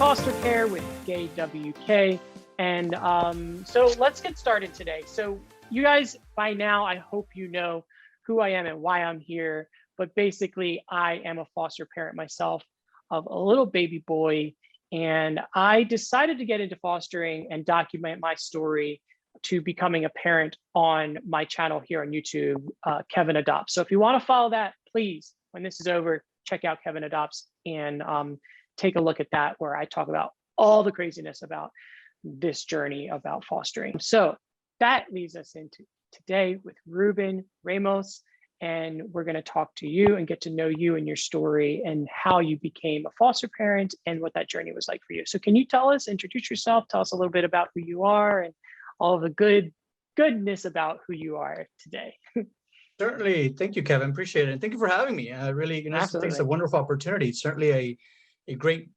foster care with Gay WK. And so let's get started today. So you guys, by now, I hope you know who I am and why I'm here. But basically, I am a foster parent myself of a little baby boy. And I decided to get into fostering and document my story to becoming a parent on my channel here on YouTube, Kevin Adopts. So if you want to follow that, please, when this is over, check out Kevin Adopts and take a look at that, where I talk about all the craziness about this journey about fostering. So that leads us into today with Ruben Ramos, and we're going to talk to you and get to know you and your story and how you became a foster parent and what that journey was like for you. So can you introduce yourself, tell us a little bit about who you are and all of the goodness about who you are today. Certainly. Thank you, Kevin. Appreciate it. And thank you for having me. Really, I think it's a wonderful opportunity. It's certainly a great,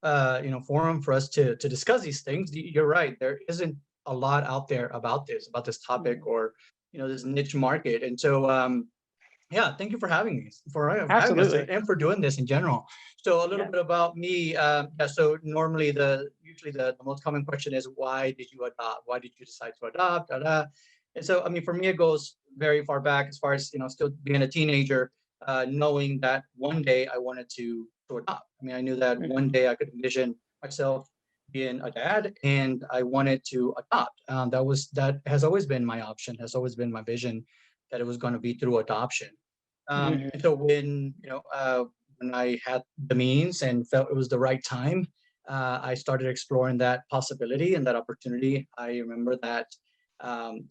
forum for us to discuss these things. You're right. There isn't a lot out there about this topic or, this niche market. And so, thank you for having me, having us and for doing this in general. So a little bit about me. So normally usually the most common question is, why did you adopt? Why did you decide to adopt? And so, for me, it goes very far back as far as, still being a teenager, knowing that one day I wanted to adopt. I knew that one day I could envision myself being a dad and I wanted to adopt. That has always been my option, has always been my vision, that it was going to be through adoption. And so when I had the means and felt it was the right time, I started exploring that possibility and that opportunity. I remember that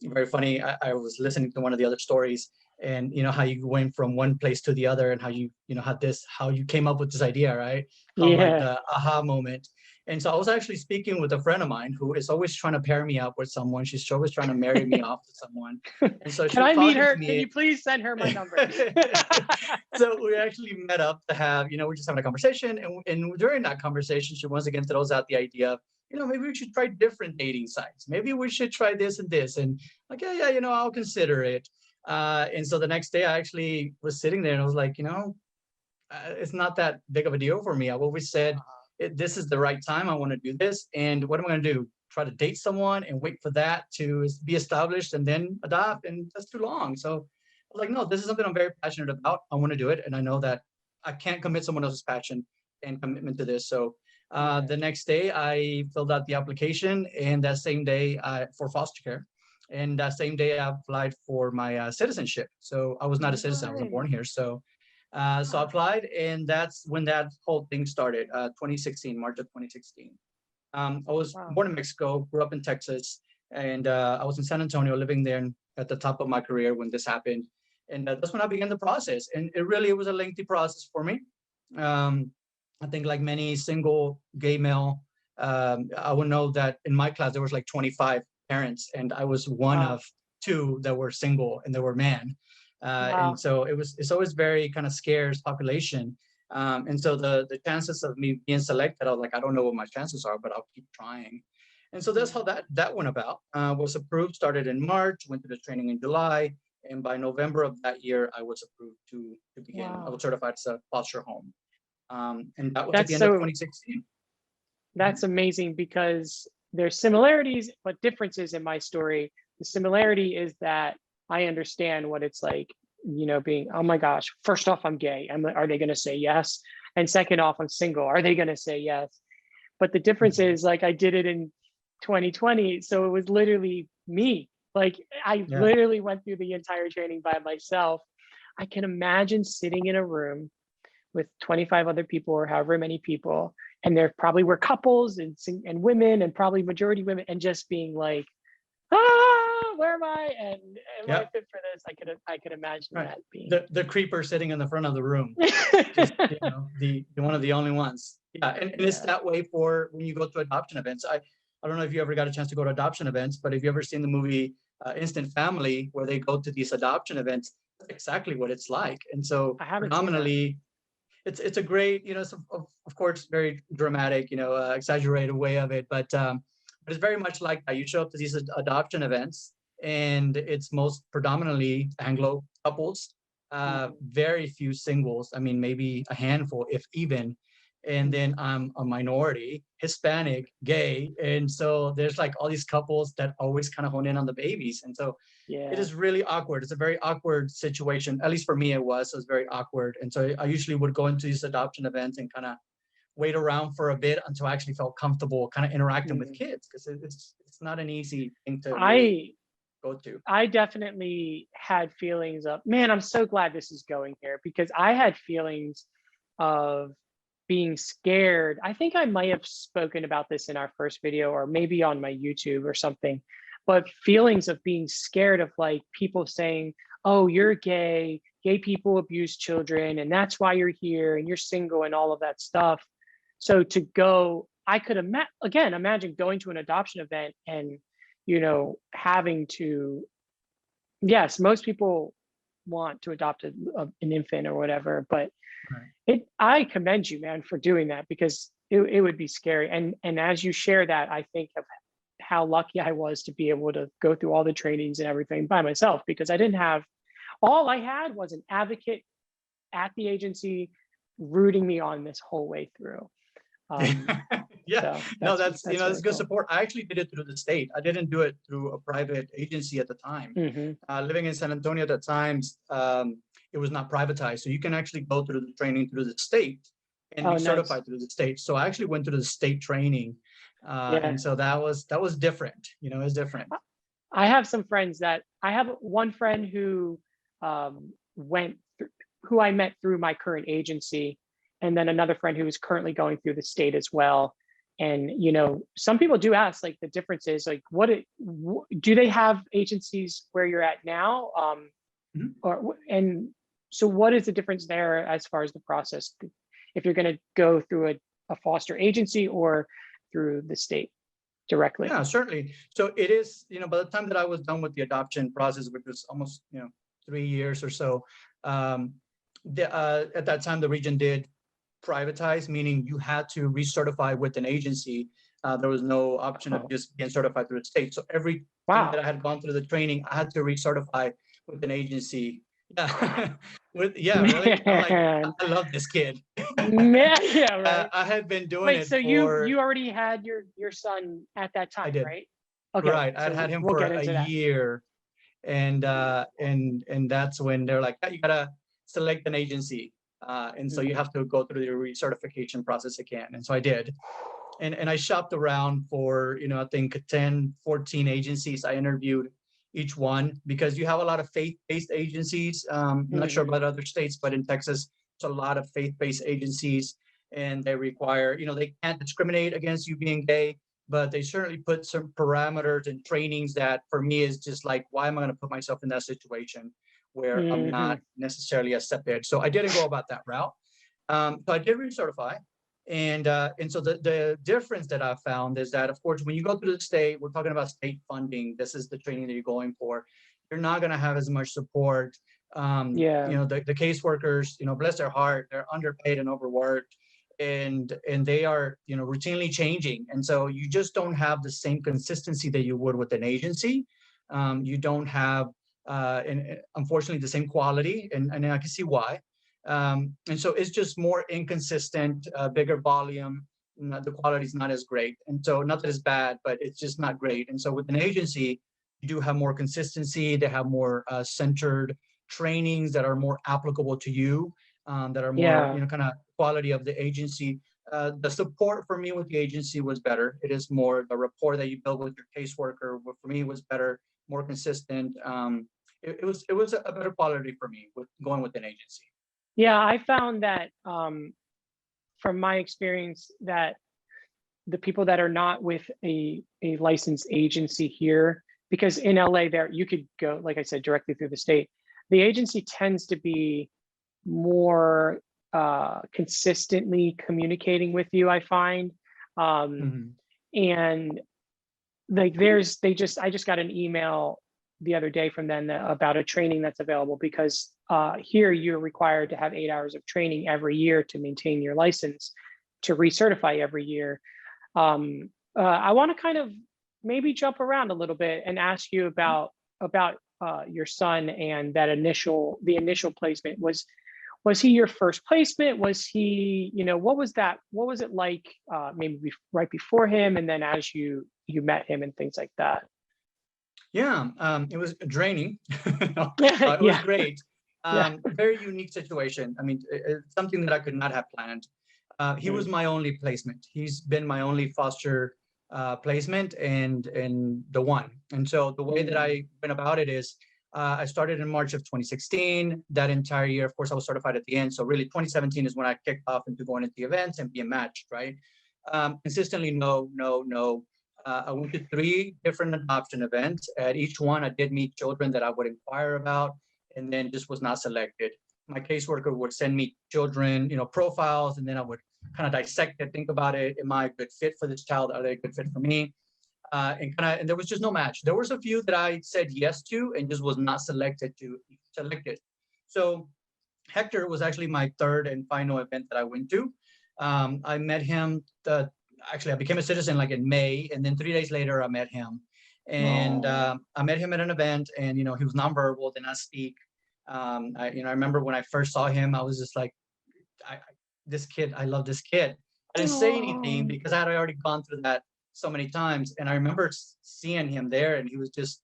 very funny. I was listening to one of the other stories, and how you went from one place to the other, and how you had how you came up with this idea, right? Like the aha moment. And so I was actually speaking with a friend of mine who is always trying to pair me up with someone. She's always trying to marry me off to someone. And so can I meet her? Can you please send her my number? So we actually met up to have, we're just having a conversation. And during that conversation, she once again throws out the idea of, maybe we should try different dating sites. Maybe we should try this and this. And like, I'll consider it. And so the next day I actually was sitting there and I was like, it's not that big of a deal for me. I've always said, this is the right time. I want to do this. And what am I going to do? Try to date someone and wait for that to be established and then adopt? And that's too long. So I was like, no, this is something I'm very passionate about. I want to do it. And I know that I can't commit someone else's passion and commitment to this. So the next day I filled out the application, and that same day for foster care. And that same day I applied for my citizenship. So I was not a citizen. I wasn't born here. So I applied, and that's when that whole thing started, 2016, March of 2016. I was born in Mexico, grew up in Texas, and I was in San Antonio living there at the top of my career when this happened. And that's when I began the process. And it was a lengthy process for me. I think like many single gay male, I would know that in my class, there was like 25 parents, and I was one of two that were single and they were men. And so it's always very kind of scarce population. And so the chances of me being selected, I was like, I don't know what my chances are, but I'll keep trying. And so that's how that went about. Was approved, started in March, went to the training in July. And by November of that year, I was approved to begin. I was certified as a foster home. And that was at the end of 2016. That's amazing, because there's similarities, but differences in my story. The similarity is that I understand what it's like, being, oh my gosh, first off, I'm gay. Are they going to say yes? And second off, I'm single. Are they going to say yes? But the difference is, like, I did it in 2020. So it was literally me. Like, I literally went through the entire training by myself. I can imagine sitting in a room with 25 other people or however many people, and there probably were couples and women, and probably majority women, and just being like, where am I? And am I fit for this? I could imagine that being the creeper sitting in the front of the room, just, the one of the only ones. And it's that way for when you go to adoption events. I don't know if you ever got a chance to go to adoption events, but if you ever seen the movie Instant Family, where they go to these adoption events, that's exactly what it's like. And so predominantly, it's a great, of course, very dramatic, exaggerated way of it, but it's very much like that. You show up to these adoption events, and it's most predominantly Anglo couples, very few singles. Maybe a handful, if even. and then I'm a minority, Hispanic, gay, and so there's like all these couples that always kind of hone in on the babies, and so it Yeah. is really awkward. It's a very awkward situation, at least for me. It was very awkward, and so I usually would go into these adoption events and kind of wait around for a bit until I actually felt comfortable kind of interacting with Mm. kids, because it's not an easy thing to really I go to. I definitely had feelings of, man, I'm so glad this is going here, because I had feelings of being scared. I think I might have spoken about this in our first video or maybe on my YouTube or something, but feelings of being scared of like people saying, oh, you're gay people abuse children, and that's why you're here and you're single and all of that stuff. So to go, I could imagine going to an adoption event and, having to, yes, most people want to adopt an infant or whatever, but Right. I commend you, man, for doing that, because it would be scary. And as you share that, I think of how lucky I was to be able to go through all the trainings and everything by myself, because all I had was an advocate at the agency rooting me on this whole way through. Um, Yeah, so no, that's that's really that's good cool. support. I actually did it through the state. I didn't do it through a private agency at the time. Hmm. Living in San Antonio at the times, it was not privatized, so you can actually go through the training through the state and Oh, be nice. certified through the state. So I actually went through the state training, Yeah. and so that was different. It's different. I have some friends that I have one friend who went through, who I met through my current agency, and then another friend who is currently going through the state as well. And some people do ask like the difference is like, do they have agencies where you're at now? Mhm. And so what is the difference there as far as the process if you're going to go through a foster agency or through the state directly? Yeah, certainly. So it is, by the time that I was done with the adoption process, which was almost, 3 years or so, at that time, the region did privatize, meaning you had to recertify with an agency. There was no option of Oh, just being certified through the state. So everything that wow. I had gone through the training, I had to recertify with an agency. Yeah, yeah, really. I'm like, Man, I love this kid. man, yeah, right. I had been doing Wait, it so you for, you already had your son at that I time, did. right? Okay, Right. I'd so had him we'll for get a into that. year, and that's when they're like, "Yeah, you gotta select an agency. And so you Mhm. have to go through the recertification process again." And so I did. And I shopped around for, I think 10, 14 agencies. I interviewed each one because you have a lot of faith-based agencies. I'm not sure Mhm. about other states, but in Texas, there's a lot of faith-based agencies, and they require, they can't discriminate against you being gay, but they certainly put some parameters and trainings that for me is just like, why am I going to put myself in that situation where I'm not Mhm. necessarily accepted? So I didn't go about that route. So I did recertify. And so the difference that I found is that, of course, when you go through the state, we're talking about state funding. This is the training that you're going for. You're not going to have as much support. Yeah. The caseworkers, bless their heart, they're underpaid and overworked, and they are, routinely changing. And so you just don't have the same consistency that you would with an agency. You don't have, and unfortunately, the same quality, and I can see why. And so it's just more inconsistent, bigger volume. The quality is not as great. And so not that it's bad, but it's just not great. And so with an agency, you do have more consistency. They have more centered trainings that are more applicable to you, that are more, Yeah. kind of quality of the agency. The support for me with the agency was better. It is more the rapport that you build with your caseworker. For me, was better, more consistent. It was a better quality for me with going with an agency. Yeah, I found that from my experience that the people that are not with a licensed agency here, because in LA there you could go, like I said, directly through the state. The agency tends to be more consistently communicating with you, I find. Um, Mhm. and like I just got an email the other day from them about a training that's available, because here you're required to have 8 hours of training every year to maintain your license, to recertify every year. I want to kind of maybe jump around a little bit and ask you about your son and the initial placement. was he your first placement? Was he, what was that? What was it like, maybe right before him, and then as you met him and things like that? Yeah, it was draining. It was Yeah, great. yeah. Very unique situation. I mean, something that I could not have planned. He was Mm, my only placement. He's been my only foster placement and the one. And so the way that mm, I went about it is I started in March of 2016. That entire year, of course, I was certified at the end. So really 2017 is when I kicked off into going into the events and being matched, right? Consistently, no, no, no. I went to 3 different adoption events. At each one, I did meet children that I would inquire about, and then just was not selected. My caseworker would send me children, profiles, and then I would kind of dissect it, think about it. Am I a good fit for this child? Are they a good fit for me? And there was just no match. There was a few that I said yes to and just was not selected. So Hector was actually my third and final event that I went to. I met him. Actually, I became a citizen like in May, and then 3 days later, I met him. And oh, I met him at an event, and he was nonverbal, did not speak. I remember when I first saw him, I was just like, I, this kid, I love this kid. I didn't say anything oh, because I had already gone through that so many times. And I remember seeing him there, and he was just,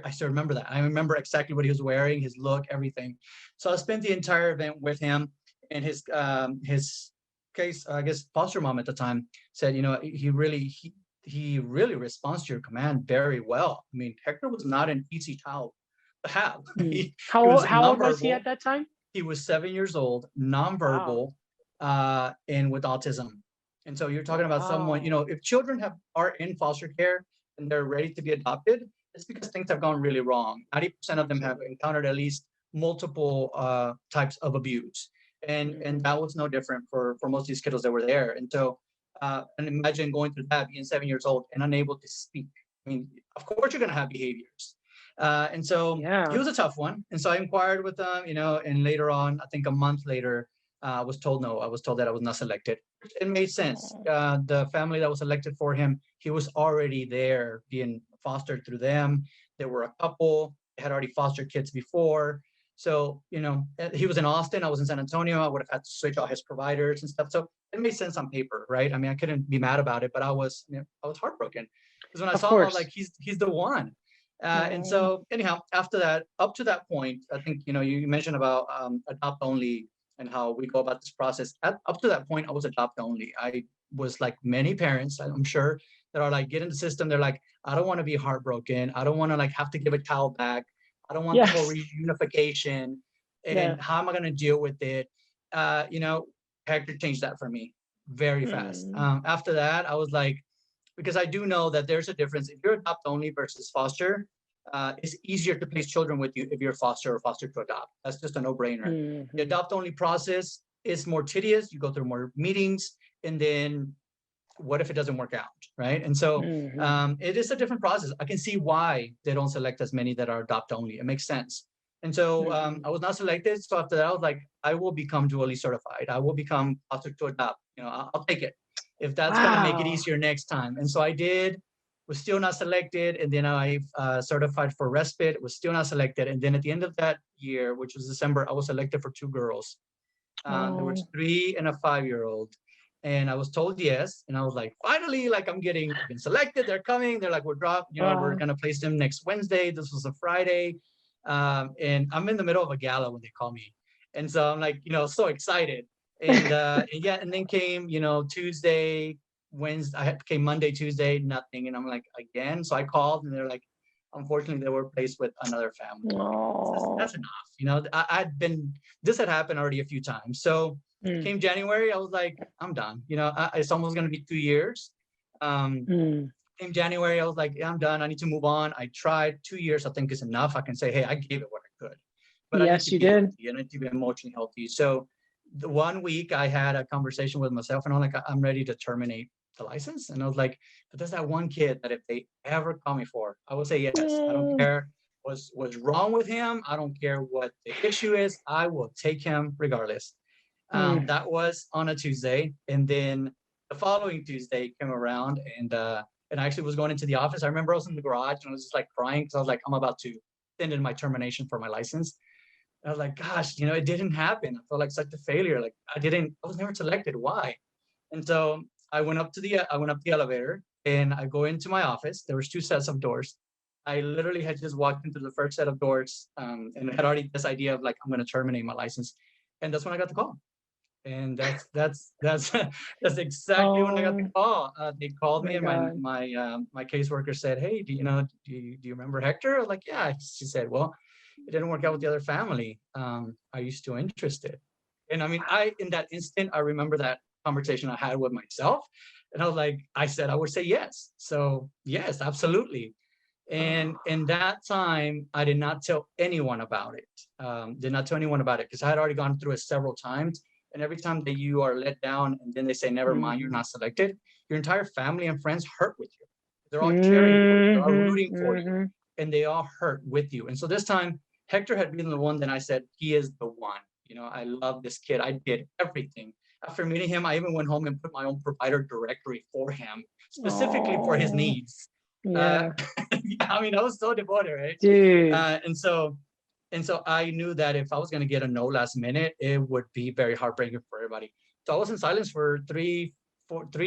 I still remember that. I remember exactly what he was wearing, his look, everything. So I spent the entire event with him, and his case, I guess, foster mom at the time said, he really responds to your command very well. I mean, Hector was not an easy child to have. mm. He was How old was he nonverbal. at that time? He was 7 years old, Wow, nonverbal, and with autism. And so you're talking about someone, wow. if children are in foster care and they're ready to be adopted, it's because things have gone really wrong. 90% of them have Absolutely. encountered at least multiple types of abuse. And Mm, that was no different for most of these kiddos that were there. And so and imagine going through that, being 7 years old and unable to speak. I mean, of course you're gonna have behaviors. And so he yeah. was a tough one. And so I inquired with them, and later on, I think a month later, I was told no. I was told that I was not selected. It made sense. Oh, The family that was selected for him, he was already there being fostered through them. There were a couple, they had already fostered kids before. So, he was in Austin, I was in San Antonio. I would have had to switch all his providers and stuff. So it made sense on paper, right? I mean, I couldn't be mad about it, but I was heartbroken because when I of saw him, I was like, course. he's the one. And Oh, so anyhow, after that, up to that point, I think, you mentioned about adopt only and how we go about this process. Up to that point, I was adopt only. I was like many parents, I'm sure, that are like, get in the system. They're like, I don't want to be heartbroken. I don't want to like have to give a child back. I don't want the whole yes. reunification. Yeah. And how am I going to deal with it? Uh, you know, Hector changed that for me very fast. Mm, After that, I was like, because I do know that there's a difference. If you're adopt only versus foster, it's easier to place children with you if you're foster or foster to adopt. That's just a no-brainer. The mhm, adopt only process is more tedious. You go through more meetings, and then what if it doesn't work out, right? And so mhm, it is a different process. I can see why they don't select as many that are adopt only. It makes sense. And so mhm. I was not selected. So after that, I was like, I will become dually certified. I will become foster to adopt. I'll take it if that's going to make it Wow. easier next time. And so I did. Was still not selected, and then I certified for respite. Was still not selected, and then at the end of that year, which was December, I was selected for 2 girls. There was Oh, 3 and a 5-year-old, and I was told yes, and I was like, finally, like I've been selected. They're coming. They're like, we're wow. gonna place them next Wednesday. This was a Friday, and I'm in the middle of a gala when they call me, and so I'm like, so excited, and yeah, and then came, Tuesday, Wednesday. Came Monday, Tuesday, nothing, and I'm like, again. So I called, and they're like, unfortunately, they were placed with another family. Oh. That's enough. I'd been this had happened already a few times. So Mm, came January, I was like, I'm done. It's almost going to be 2 years. Um, mm. came January, I was like, yeah, I'm done. I need to move on. I tried 2 years. I think is enough. I can say, hey, I gave it what I could, but I need Yes, to you be did. healthy. I need to be emotionally healthy. So the one week I had a conversation with myself, and I'm like, I'm ready to terminate the license. And I was like, but there's that one kid that if they ever call me for, I will say yes. I don't Mm, care what's wrong with him. I don't care what the issue is. I will take him regardless. mm. That was on a Tuesday, and then the following Tuesday came around, and I actually was going into the office. I remember I was in the garage and I was just like crying because I was like, I'm about to send in my termination for my license. I was like, gosh, it didn't happen. I felt like such a failure. Like I was never selected. Why? And so I went up the elevator and I go into my office. There was two sets of doors. I literally had just walked into the first set of doors, and had already this idea of like, I'm going to terminate my license. And that's when I got the call. And that's that's exactly when I got the Oh call. They called me, my and my God. my caseworker said, "Hey, do you remember Hector?" I was like, "Yeah." She said, "Well, it didn't work out with the other family. Are you still interested?" And I mean, I in that instant, I remember that conversation I had with myself, and I was like, I said I would say yes. So yes, absolutely. And Oh, in that time, I did not tell anyone about it. Did not tell anyone about it because I had already gone through it several times. And every time that you are let down and then they say, never mind, you're mhm. not selected, your entire family and friends hurt with you. They're all cheering for you, they're all Mhm, rooting for you, mhm. and they all hurt with you. And so this time, Hector had been the one that I said, he is the one. I love this kid. I did everything. After meeting him, I even went home and put my own provider directory for him, specifically for his Oh, needs. Uh, yeah, yeah, I mean, I was so devoted, right? dude. And so I knew that if I was going to get a no last minute, it would be very heartbreaking for everybody. So I was in silence for 3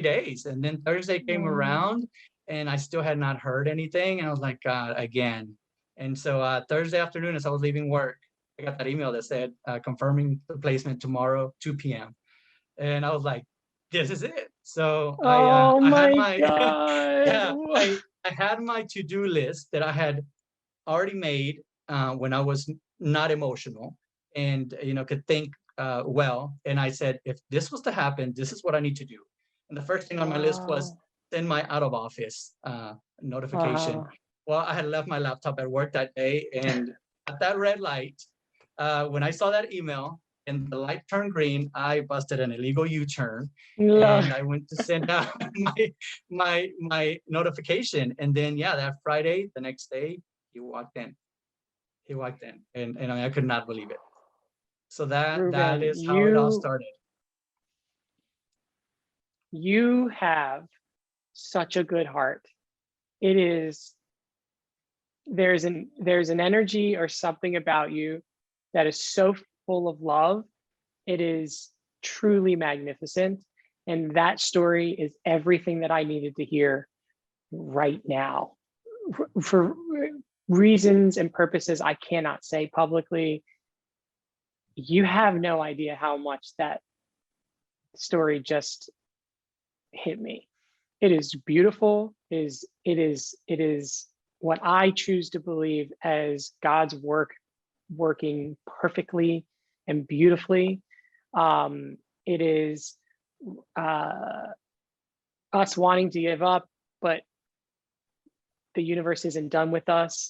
days, and then Thursday came Oh, around, and I still had not heard anything, and I was like, God, again. And so Thursday afternoon, as I was leaving work, I got that email that said confirming the placement tomorrow, 2 p.m. And I was like, this is it. So oh I had my my God. yeah, I had my to-do list that I had already made when I was not emotional and could think well. And I said, if this was to happen, this is what I need to do. And the first thing on my list was Wow. send my out of office notification. Wow. Well, I had left my laptop at work that day, and at that red light, when I saw that email and the light turned green, I busted an illegal U-turn, Love. and I went to send out my notification. And then yeah, that Friday, the next day, he walked in. He walked in, and I mean, I could not believe it. So that Ruben, is how it all started. you have such a good heart. It is there's an energy or something about you that is so full of love. It is truly magnificent. And that story is everything that I needed to hear right now. For reasons and purposes I cannot say publicly, you have no idea how much that story just hit me. It is beautiful. It is what I choose to believe as God's work working perfectly and beautifully. It is uh, us wanting to give up, but the universe isn't done with us.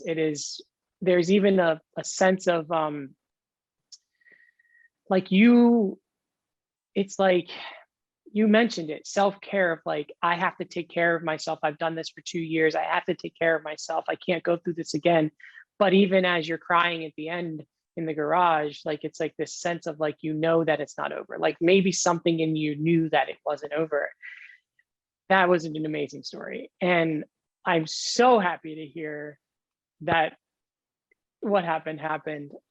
There's even a sense of like you, it's like you mentioned it, self-care of like, I have to take care of myself. I've done this for 2 years. I have to take care of myself. I can't go through this again. But even as you're crying at the end in the garage, like it's like this sense of like, that it's not over. Like maybe something in you knew that it wasn't over. That was an amazing story. And I'm so happy to hear that what happened.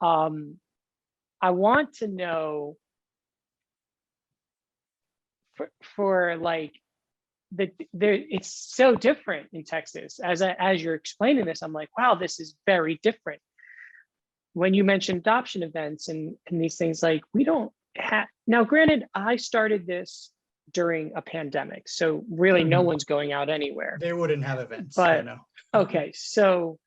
I want to know for like it's so different in Texas. As you're explaining this, I'm like, wow, this is very different. When you mentioned adoption events and these things, like we don't have now. Granted, I started this during a pandemic, so really no Mhm. one's going out anywhere. They wouldn't have events. Yeah, But no. okay, so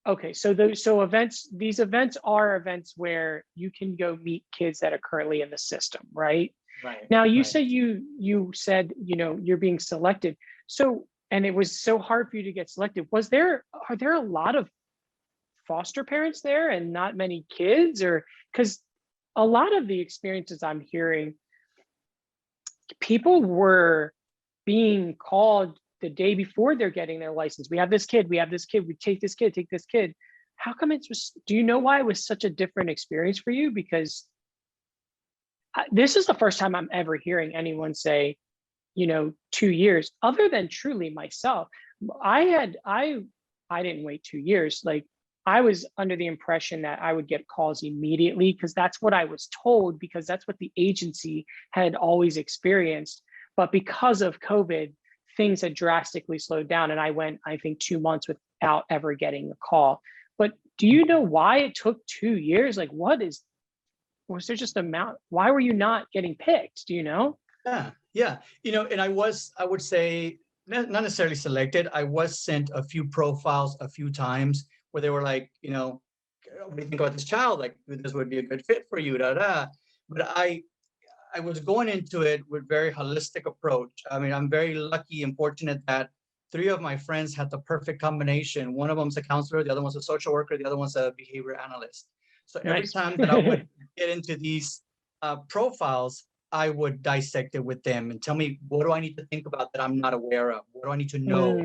okay, so these events are events where you can go meet kids that are currently in the system, right? Right, Now you right. say you said you're being selected. So and it was so hard for you to get selected. Are there a lot of foster parents there and not many kids, or because a lot of the experiences I'm hearing, people were being called the day before they're getting their license. We have this kid, we take this kid, take this kid. How come do you know why it was such a different experience for you? Because this is the first time I'm ever hearing anyone say, 2 years, other than truly myself. I didn't wait 2 years. Like I was under the impression that I would get calls immediately because that's what I was told, because that's what the agency had always experienced. But because of COVID, things had drastically slowed down. And I went, I think, 2 months without ever getting a call. But do you know why it took 2 years? Like, was there just why were you not getting picked? Do you know? Yeah, yeah. And I would say, not necessarily selected. I was sent a few profiles a few times where they were like, what do you think about this child? Like, this would be a good fit for you, da da. But I was going into it with very holistic approach. I mean, I'm very lucky and fortunate that three of my friends had the perfect combination. One of them's a counselor, the other one's a social worker, the other one's a behavior analyst. So every Nice. time that I would get into these profiles, I would dissect it with them and tell me, what do I need to think about that I'm not aware of? What do I need to know?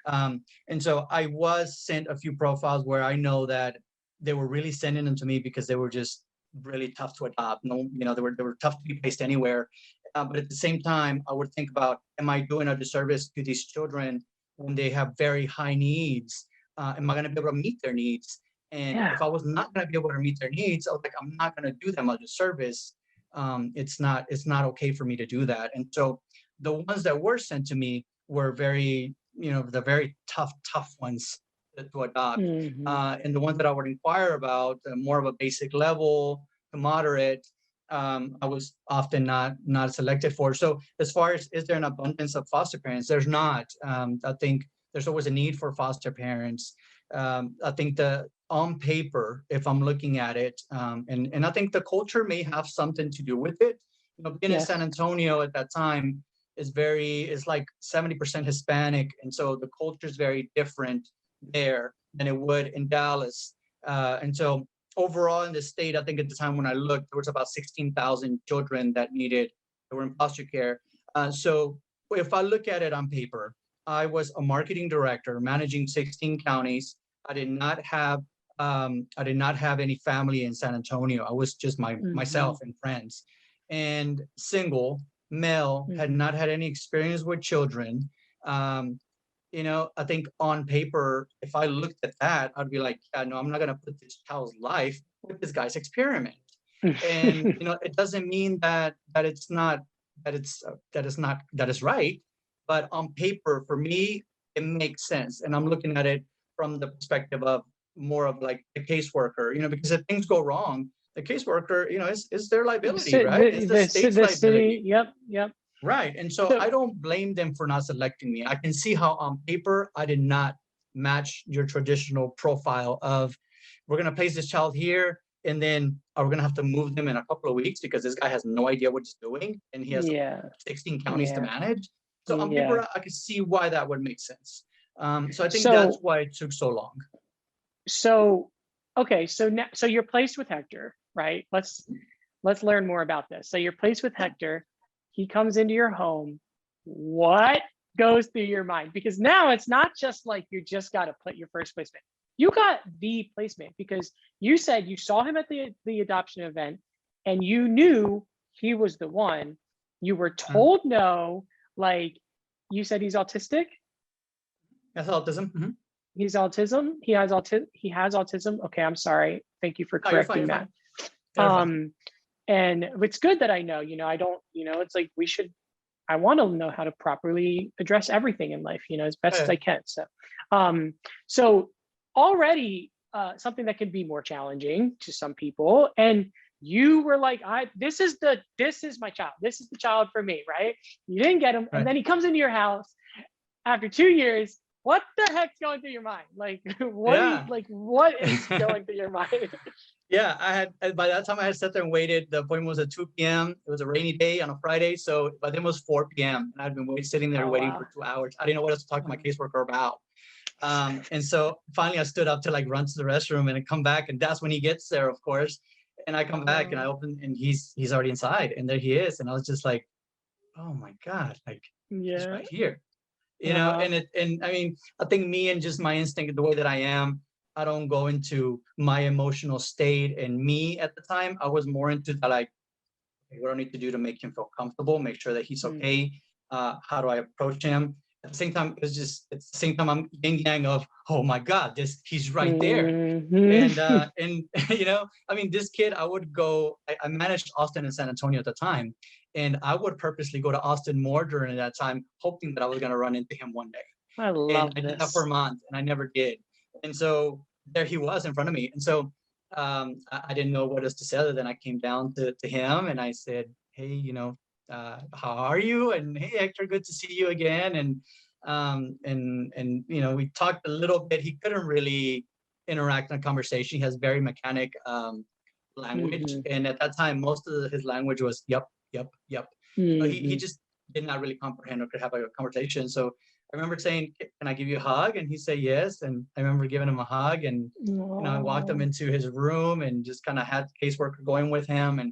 Mm, And so I was sent a few profiles where I know that they were really sending them to me because they were just really tough to adopt. No, they were tough to be placed anywhere. But at the same time, I would think about, am I doing a disservice to these children when they have very high needs? Am I going to be able to meet their needs? And yeah. if I was not going to be able to meet their needs, I was like, I'm not going to do them a disservice. It's not okay for me to do that. And so the ones that were sent to me were very, the very tough ones to adopt. Mhm. And the ones that I would inquire about, more of a basic level to moderate, I was often not selected for. So as far as, is there an abundance of foster parents? There's not. I think there's always a need for foster parents. I think on paper, if I'm looking at it, and I think the culture may have something to do with it. Being in San Yes. Antonio at that time is like 70% Hispanic, and so the culture is very different there than it would in Dallas. And so overall in the state, I think at the time when I looked, there was about 16,000 children that were in foster care. So if I look at it on paper, I was a marketing director managing 16 counties. I did not have any family in San Antonio. I was just myself Mhm. and friends, and single, male, had Mhm. not had any experience with children. Um, I think on paper, if I looked at that, I'd be like, yeah, no, I'm not going to put this child's life with this guy's experiment. And it doesn't mean that it's not that is right, but on paper, for me, it makes sense. And I'm looking at it from the perspective of more of like the caseworker, because if things go wrong, the caseworker, is their liability, right? It's the state's The city. liability. Yep. Yep. Right. And so So I don't blame them for not selecting me. I can see how on paper I did not match your traditional profile of, we're going to place this child here, and then we're going to have to move them in a couple of weeks because this guy has no idea what he's doing and he has yeah. 16 counties to Yeah. manage. So on Yeah. paper, I could see why that would make sense. So I think that's So why it took so long. so okay. So now, so you're placed with Hector, right? Let's learn more about this. So you're placed with Hector. He comes into your home. What goes through your mind? Because now it's not just like you just got to put your first placement. You got the placement because you said you saw him at the adoption event and you knew he was the one. You were Mhm. told no, like you said he's autistic. That's autism. He's autism. He has autism. Okay, I'm sorry. Thank you for No, you're fine. correcting You're that. fine. You're fine. Um, and it's good that I know, I don't, it's like I want to know how to properly address everything in life, as best as I can. Um, so already something that can be more challenging to some people. And you were like, this is my child. This is the child for me, right? You didn't get him. And Right. then he comes into your house after 2 years. What the heck's going through your mind? Like, Yeah. what is going through your mind? Yeah, by that time I had sat there and waited. The appointment was at 2 p.m. It was a rainy day on a Friday, so by then it was 4 p.m. and I'd been sitting there Oh, waiting wow. for 2 hours. I didn't know what else to talk to my caseworker about. And so finally I stood up to like run to the restroom and come back, and that's when he gets there, of course. And I come back and I open, and he's already inside, and there he is, and I was just like, oh my God, like he's Yeah. right here. Uh-huh. And I mean, I think me and just my instinct, the way that I am, I don't go into my emotional state and me at the time. I was more into the like, okay, what do I need to do to make him feel comfortable, make sure that he's Mm. okay? How do I approach him? at the same time, it was just at the same time I'm yin yang of, oh my God, he's right there. Mhm. And you know, I mean, this kid, I would go, I managed Austin and San Antonio at the time, and I would purposely go to Austin more during that time, hoping that I was going to run into him one day. I And love I did that for a this. month, and I never did. And so there he was in front of me. And so I didn't know what else to say other than I came down to him and I said, hey, you know, how are you? And hey, Hector, good to see you again. And you know, we talked a little bit. He couldn't really interact in a conversation. He has very mechanic language, Mhm. and at that time, most of his language was yep, yep, yep. So he Mhm. just did not really comprehend or could have a conversation. So I remember saying, "Can I give you a hug?" And he said yes. And I remember giving him a hug, and you know, I walked him Oh, into his room and just kind of had the caseworker going with him, and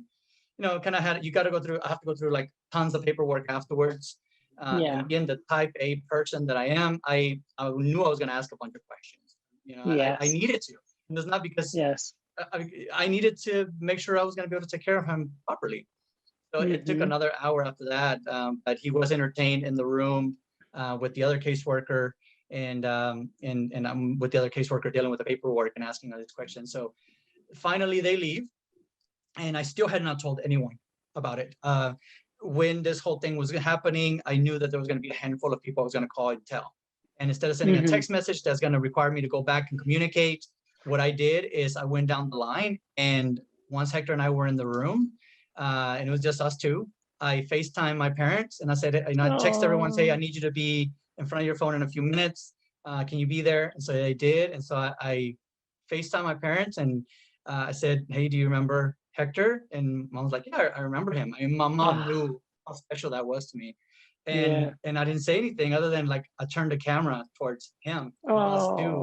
you know, kind of had you got to go through. I have to go through like tons of paperwork afterwards. yeah. And being the type A person that I am, I knew I was going to ask a bunch of questions. You know, I Yes. needed to. And it's not because Yes. I needed to make sure I was going to be able to take care of him properly. So it took Mhm. another hour after that, but he was entertained in the room with the other caseworker, and I'm with the other caseworker dealing with the paperwork and asking all these questions. So finally they leave, and I still had not told anyone about it. When this whole thing was happening, I knew that there was going to be a handful of people I was going to call and tell. And instead of sending a Mhm. text message that's going to require me to go back and communicate, what I did is I went down the line, and once Hector and I were in the room, and it was just us two, I FaceTime my parents and I said, you know, I text everyone, say, I Oh. need you to be in front of your phone in a few minutes. Can you be there? And so they did. And so I FaceTime my parents, and I said, hey, do you remember Hector? And mom was like, yeah, I remember him. I mean, my mom Ah. knew how special that was to me. Yeah. And I didn't say anything other than like I turned the camera towards him and us two,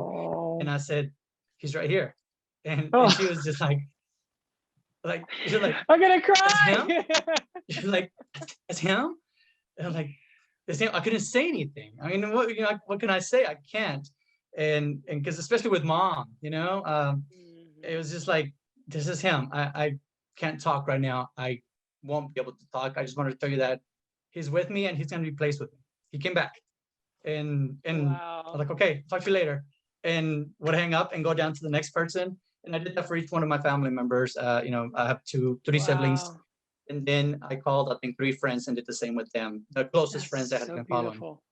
and Oh. I said, he's right here. And she Oh. was just like she's like, I'm gonna that's him? cry. She's like, that's him? And I'm like, that's him. I couldn't say anything. I mean, what, you know, what can I say? I can't. And because especially with mom, you know, it Mhm. was just like, this is him. I can't talk right now. I won't be able to talk. I just wanted to tell you that he's with me and he's going to be placed with me. He came back, and I was Wow. like, okay, talk to you later, and would hang up and go down to the next person. And I did that for each one of my family members. You know, I have three siblings, Wow. and then I called, I think, three friends and did the same with them, the closest friends that That's had so been following. beautiful.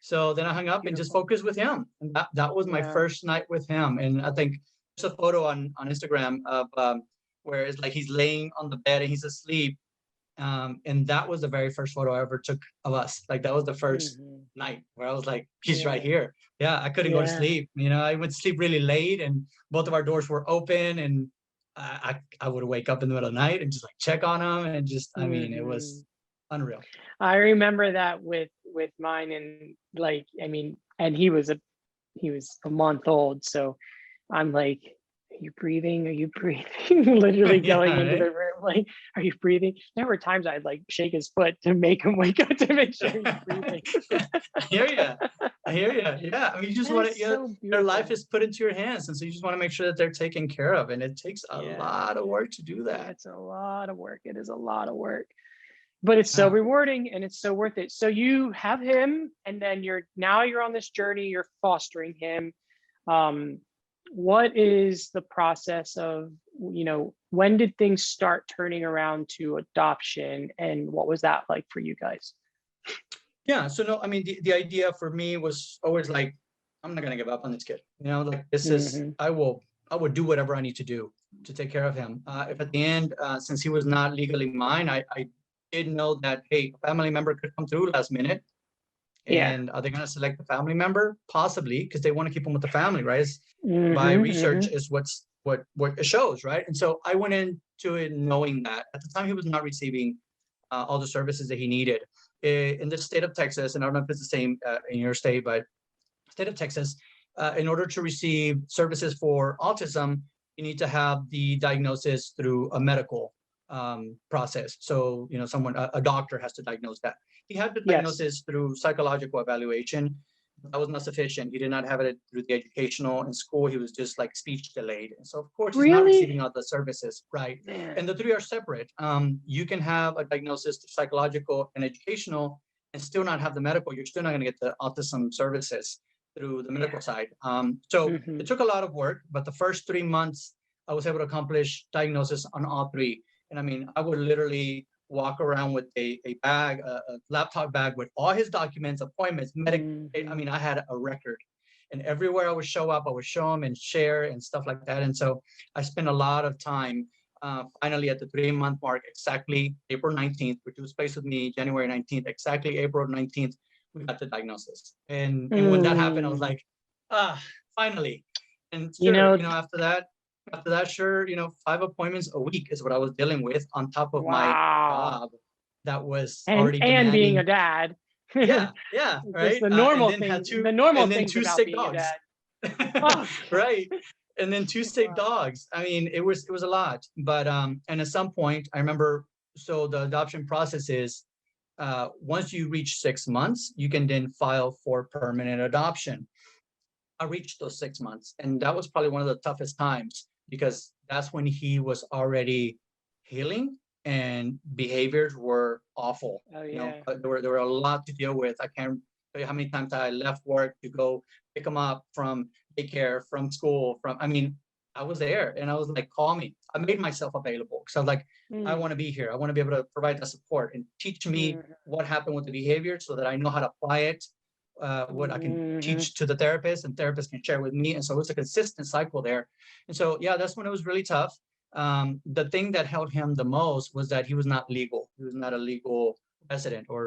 So then I hung up and just Beautiful. focused with him. And that was my Yeah. first night with him. And I think there's a photo on Instagram of where it's like he's laying on the bed and he's asleep. And that was the very first photo I ever took of us. Like that was the first Mhm. night where I was like, he's right Yeah. here. Yeah, I couldn't go to Yeah. sleep. You know, I went to sleep really late and both of our doors were open, and I would wake up in the middle of the night and just like check on him, and just, I mean, it was Mhm. unreal. I remember that with mine, and like, I mean, and he was a month old, so I'm like, "Are you breathing? Are you breathing?" Literally Yeah, going into right? the room, like, "Are you breathing?" There were times I'd like shake his foot to make him wake up to make sure he's breathing. I hear you. I hear you. Yeah. I mean, you just That want is to, you know, so their life beautiful. is put into your hands. And so you just want to make sure that they're taken care of. And it takes a Yeah, lot of work to do that. it's a lot of work. It is a lot of work, but it's so Yeah. rewarding and it's so worth it. So you have him, and then you're on this journey. You're fostering him. Um, what is the process of, when did things start turning around to adoption, and what was that like for you guys? Yeah. So, no, I mean, the idea for me was always like, I'm not going to give up on this kid. You know, like this is, Hmm. I would do whatever I need to do to take care of him. If at the end, since he was not legally mine, I did know that, hey, a family member could come through last minute. Yeah. And are they going to select a family member? Possibly, because they want to keep them with the family, right? By Hmm. research Hmm. is what it shows, right? And so I went into it knowing that at the time he was not receiving all the services that he needed. In the state of Texas, and I don't know if it's the same in your state, but state of Texas, in order to receive services for autism, you need to have the diagnosis through a medical process. So, you know, a doctor has to diagnose that. He had the Yes. diagnosis through psychological evaluation. That was not sufficient. He did not have it through the educational. In school, he was just like speech delayed. And so, of course, he's not Really? receiving all the services, right? And Man. the three are separate. You can have a diagnosis through psychological and educational, and still not have the medical, you're still not going to get the autism services through the medical side. So Mhm. it took a lot of work, but the first 3 months, I was able to accomplish diagnosis on all three. And I mean, I would literally walk around with a bag, a laptop bag with all his documents, appointments, I mean, Mhm. I had a record. And everywhere I would show up, I would show him and share and stuff like that. And so I spent a lot of time. Finally, at the 3 month mark, exactly April 19th, which was placed with me January 19th, exactly April 19th, we got the diagnosis. And when that happened, I was Mm. like, finally. And You sure, know, after that, sure, 5 appointments a week is what I was dealing with on top of my wow. job that was And already being a demanding. dad. Yeah, yeah, Just right. the And normal then had things, two, the normal and then things two about sick being a dogs. dad. Oh God. Right. And then two sick Wow. dogs. I mean, it was a lot. But and at some point, I remember. So the adoption process is, once you reach 6 months, you can then file for permanent adoption. I reached those 6 months, and that was probably one of the toughest times because that's when he was already healing and behaviors were awful. Oh yeah. There were a lot to deal with. I can't tell you how many times I left work to go pick him up from daycare, from school, from I mean, I was there and I was like, call me. I made myself available because I was like, I Mm. want to be here. I want to be able to provide that support and teach me Mm. what happened with the behavior so that I know how to apply it, what I can Mhm. teach to the therapist and therapists can share with me. And so it's a consistent cycle there. And so, yeah, that's when it was really tough. The thing that held him the most was that he was not legal. He was not a legal resident or,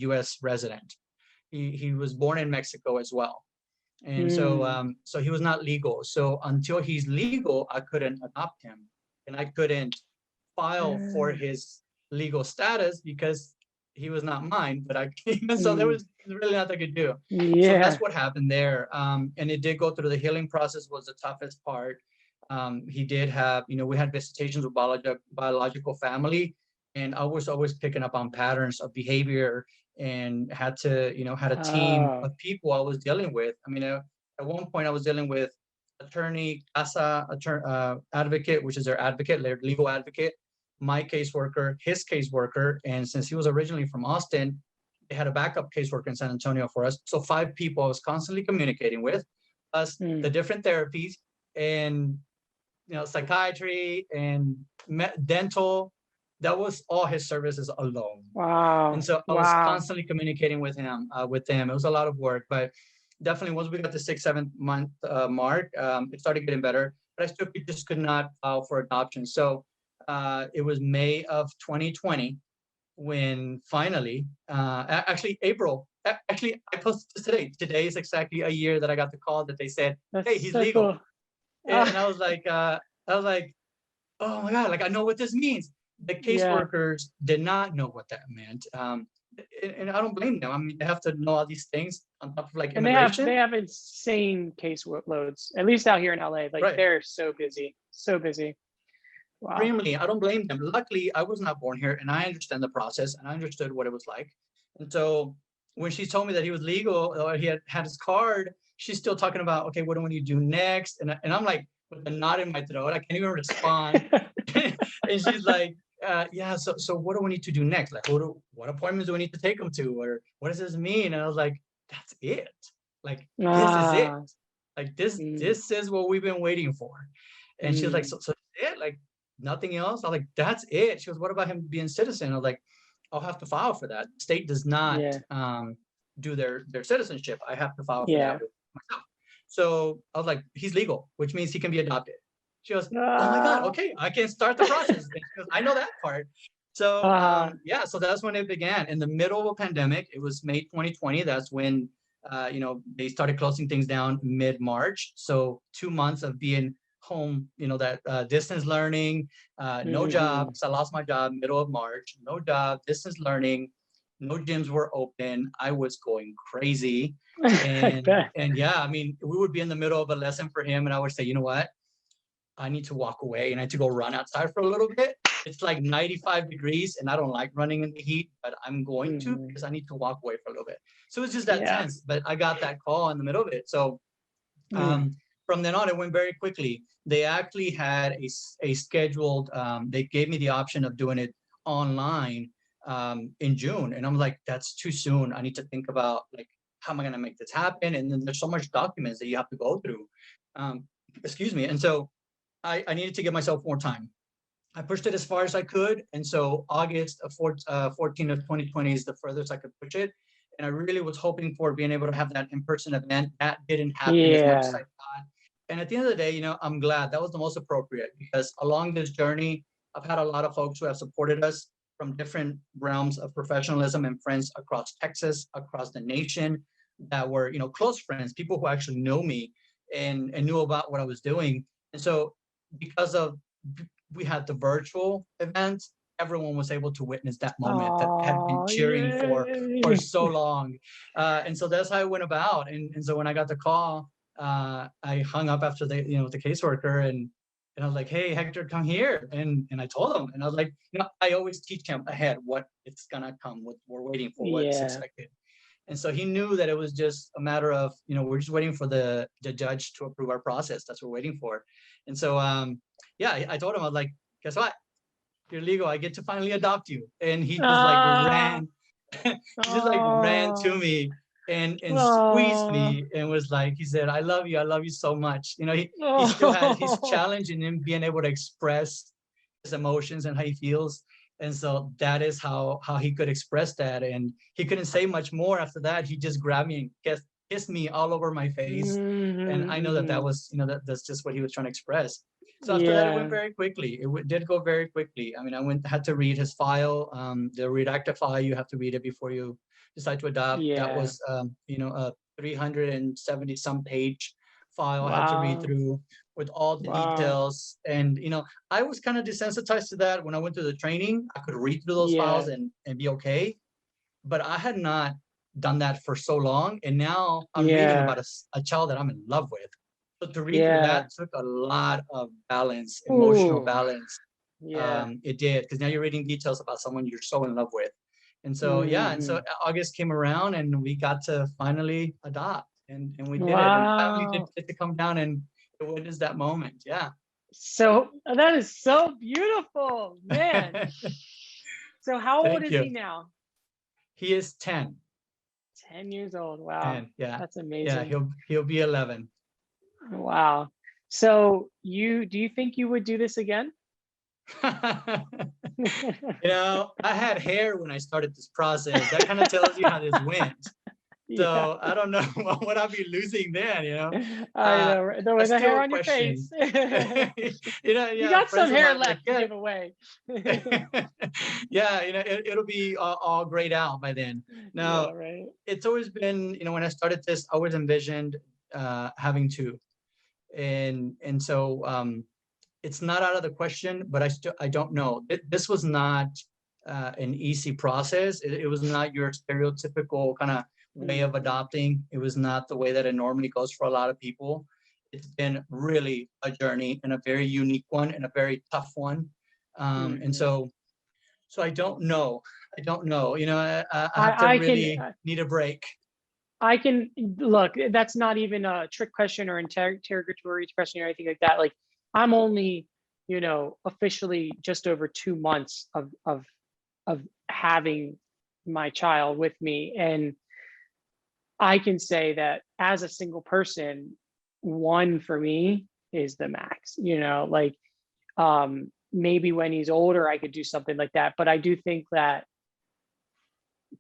U.S. resident. He was born in Mexico as well. And so, Mm. so he was not legal. So until he's legal, I couldn't adopt him and I couldn't file for his legal status because he was not mine, but I came, so there Mm. was really nothing I could do. So that's Yeah. what happened there. And it did go through the healing process was the toughest part. He did have, we had visitations with biological family, and I was always picking up on patterns of behavior and had a team Oh. of people I was dealing with. I mean, at one point I was dealing with attorney, advocate, which is their advocate, their legal advocate, my caseworker, his caseworker, and since he was originally from Austin, they had a backup caseworker in San Antonio for us. So 5 people I was constantly communicating with, plus the Mm. different therapies and psychiatry and dental. That was all his services alone. And Wow. so I was Wow. constantly communicating with him. It was a lot of work, but definitely once we got the 6 7 month mark, it started getting better. But I still just could not file for adoption. So it was May of 2020 when finally, actually April. Actually, I posted this today. Today is exactly a year that I got the call that they said, That's "Hey, he's so legal." cool. And Ah, I was like, oh my God, like I know what this means. The yeah. caseworkers did not know what that meant. And I don't blame them. I mean, they have to know all these things on top of like And they immigration. have insane case loads, at least out here in LA. Like Right. they're so busy. So busy. Wow. Extremely. I don't blame them. Luckily, I was not born here and I understand the process and I understood what it was like. And so when she told me that he was legal or he had his card, she's still talking about, okay, what do we need to do next? And I'm like, with a knot in my throat, I can't even respond. And she's like, yeah, so what do we need to do next? Like, what appointments do we need to take him to? Or what does this mean? And I was like, that's it. Like, this is it. Ah. Like this, Mm. this is what we've been waiting for. And she was like, Mm. so that's it? Like nothing else? I was like, that's it. She goes, what about him being citizen? I was like, I'll have to file for that. The state does not Yeah. do their citizenship. I have to file for that Yeah. with myself. So I was like, he's legal, which means he can be adopted. She goes, oh my God, Ah. okay, I can start the process. And she goes, I know that part. So Ah. yeah, so that's when it began. In the middle of a pandemic, it was May 2020. That's when they started closing things down mid-March. So 2 months of being home, that distance learning, no job. Mhm. So I lost my job middle of March, no job, distance learning, no gyms were open. I was going crazy. I And bet. and yeah, I mean, we would be in the middle of a lesson for him, and I would say, you know what? I need to walk away and I need to go run outside for a little bit. It's like 95 degrees and I don't like running in the heat, but I'm going to Mhm. because I need to walk away for a little bit. So it's just that Yeah. tense, but I got that call in the middle of it. So Mm. from then on, it went very quickly. They actually had a scheduled, they gave me the option of doing it online in June. And I'm like, that's too soon. I need to think about like, how am I going to make this happen? And then there's so much documents that you have to go through. Excuse me. And so I needed to give myself more time. I pushed it as far as I could. And so August of 14 of 2020 is the furthest I could push it. And I really was hoping for being able to have that in-person event. That didn't happen as much as I Yeah. thought. And at the end of the day, I'm glad that was the most appropriate, because along this journey, I've had a lot of folks who have supported us from different realms of professionalism, and friends across Texas, across the nation, that were, close friends, people who actually know me and knew about what I was doing. And so because of we had the virtual event, everyone was able to witness that moment that had been Oh, cheering for yay. so long. And so that's how it went about. And so when I got the call, I hung up after the caseworker, and I was like, hey, Hector, come here. And I told him, and I was like, I always teach him ahead what it's gonna come, what we're waiting for, what's Yeah. expected. And so he knew that it was just a matter of, we're just waiting for the judge to approve our process. That's what we're waiting for. And so, yeah, I told him, I was like, guess what? You're legal. I get to finally adopt you. And he just like Ah, ran, he just like ran to oh, me and squeezed oh, me and was like, he said, I love you. I love you so much. He still has his oh. challenge in him being able to express his emotions and how he feels. And so that is how he could express that. And he couldn't say much more after that. He just grabbed me and kissed me all over my face. And I know that Mhm. was, that's just what he was trying to express. So after that, it went Yeah, very quickly. It did go very quickly. I mean, had to read his file, the redacted file. You have to read it before you decide to adopt. That yeah. was, a 370 some page file I had to read Wow, through with all the wow. details. And, I was kind of desensitized to that when I went through the training. I could read through those files Yeah, and be okay. But I had not done that for so long. And now I'm reading yeah, about a child that I'm in love with. So to read through yeah. that took a lot of balance, emotional Ooh, balance. yeah. It did, because now you're reading details about someone you're so in love with. And so, yeah, and so Hmm. August came around and we got to finally adopt, and we did it. And family did Wow. get to come down and witness that moment. Yeah. So that is so beautiful, man. So how old Thank is he you. now? He is 10. 10 years old. Wow. 10. Yeah. That's Yeah. amazing. He'll be 11. Wow. So do you think you would do this again? I had hair when I started this process. That kind of tells you how this went. Yeah. So I don't know what would I be losing then, I know, right? There was That's a still hair a on your question. face. You Yeah, got some friends of hair mine were like, left to yeah, give away. yeah, it'll be all grayed out by then. Yeah, Now, right. it's always been, when I started this, I always envisioned having two. And so it's not out of the question, but I don't know. This was not an easy process. It was not your stereotypical kind of way of Mhm. adopting. It was not the way that it normally goes for a lot of people. It's been really a journey, and a very unique one, and a very tough one. And Mhm. so I don't know. I don't know. I have to I can really need a break. I can look, that's not even a trick question or interrogatory question or anything like that. Like I'm only, officially just over 2 months of having my child with me. And I can say that as a single person, one for me is the max, like maybe when he's older, I could do something like that. But I do think that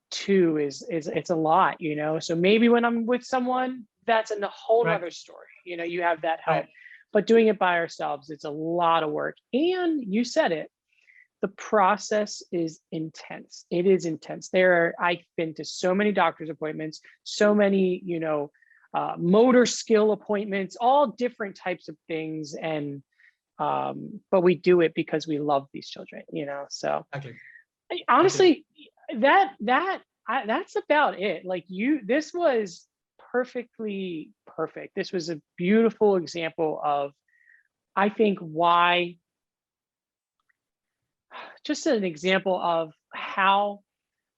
two is it's a lot, so maybe when I'm with someone, that's a whole Right. nother story, you have that help. Right. But doing it by ourselves, it's a lot of work. And you said it, the process is intense. It is intense. I've been to so many doctor's appointments, so many, motor skill appointments, all different types of things. And but we do it because we love these children, so Exactly. Exactly. honestly, that's about it. Like this was perfectly perfect. This was a beautiful example of, I think, why, just an example of how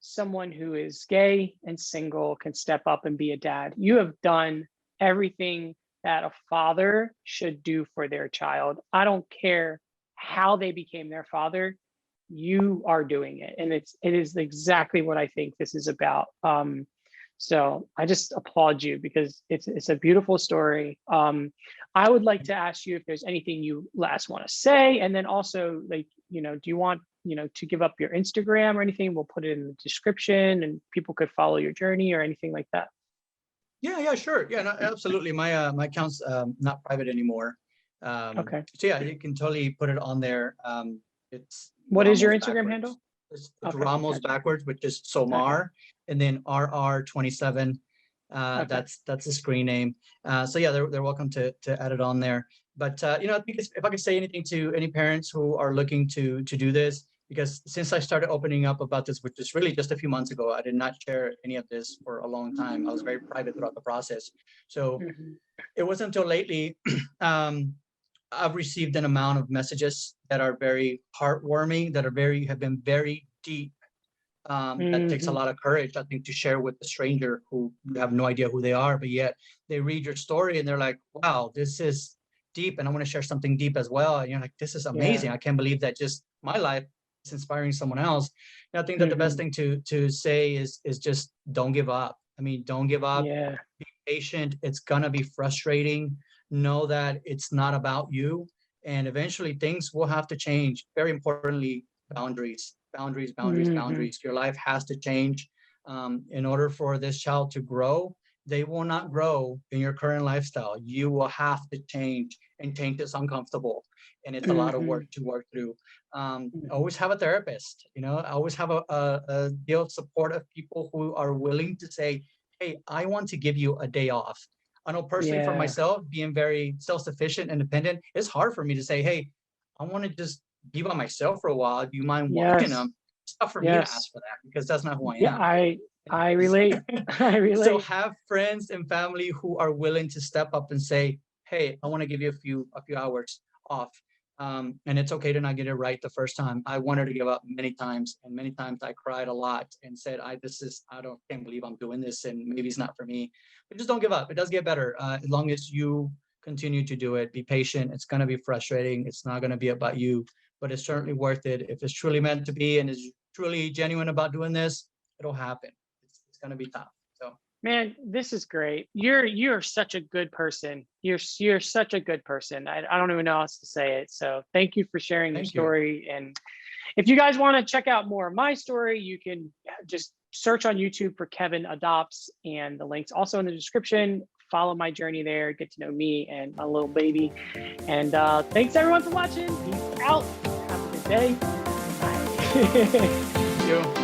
someone who is gay and single can step up and be a dad. You have done everything that a father should do for their child. I don't care how they became their father. you are doing it, and it is exactly what I think this is about. So I just applaud you because it's a beautiful story. I would like to ask you if there's anything you last want to say, and then also, like, do you want to give up your Instagram or anything? We'll put it in the description, and people could follow your journey or anything like that. Yeah, sure. Yeah, no, absolutely. My account's not private anymore. Okay. So yeah, you can totally put it on there. It's What is your Ramos Instagram backwards. handle? It's Okay, Ramos gotcha. backwards, which is Okay. Somar, and then RR27. Okay. That's the screen name. So yeah, they're welcome to add it on there. But I think if I could say anything to any parents who are looking to do this, because since I started opening up about this, which is really just a few months ago, I did not share any of this for a long time. I was very private throughout the process. So it wasn't until lately I've received an amount of messages that are very heartwarming, that have been very deep. That takes a lot of courage, I think, to share with a stranger who you have no idea who they are, but yet they read your story and they're like, wow, this is deep, and I want to share something deep as well. And you're like, this is amazing. Yeah. I can't believe that just my life is inspiring someone else. And I think that the best thing to say is just don't give up. I mean, don't give up. Yeah. Be patient. It's gonna be frustrating. Know that it's not about you, and eventually things will have to change. Very importantly, boundaries. Boundaries. Your life has to change in order for this child to grow. They will not grow in your current lifestyle. You will have to change, and change is uncomfortable, and it's a lot of work to work through. Always have a therapist. Always have a deal of support of people who are willing to say, hey, I want to give you a day off. I know personally for myself, being very self-sufficient, independent, it's hard for me to say, hey, I want to just be by myself for a while. Do you mind walking them? It's tough for me to ask for that because that's not who I am. Yeah, I relate. I relate. So have friends and family who are willing to step up and say, hey, I want to give you a few hours off. And it's okay to not get it right the first time. I wanted to give up many times, and many times I cried a lot and said, can't believe I'm doing this, and maybe it's not for me. But just don't give up. It does get better as long as you continue to do it. Be patient. It's going to be frustrating. It's not going to be about you, but it's certainly worth it. If it's truly meant to be and is truly genuine about doing this, it'll happen. It's going to be tough. So, man, this is great. You're such a good person. You're such a good person. I don't even know how else to say it. So thank you for sharing your story. And if you guys want to check out more of my story, you can just search on YouTube for Kevin Adopts, and the link's also in the description. Follow my journey there, get to know me and my little baby. And thanks everyone for watching. Peace out. Have a good day. Bye. Thank you.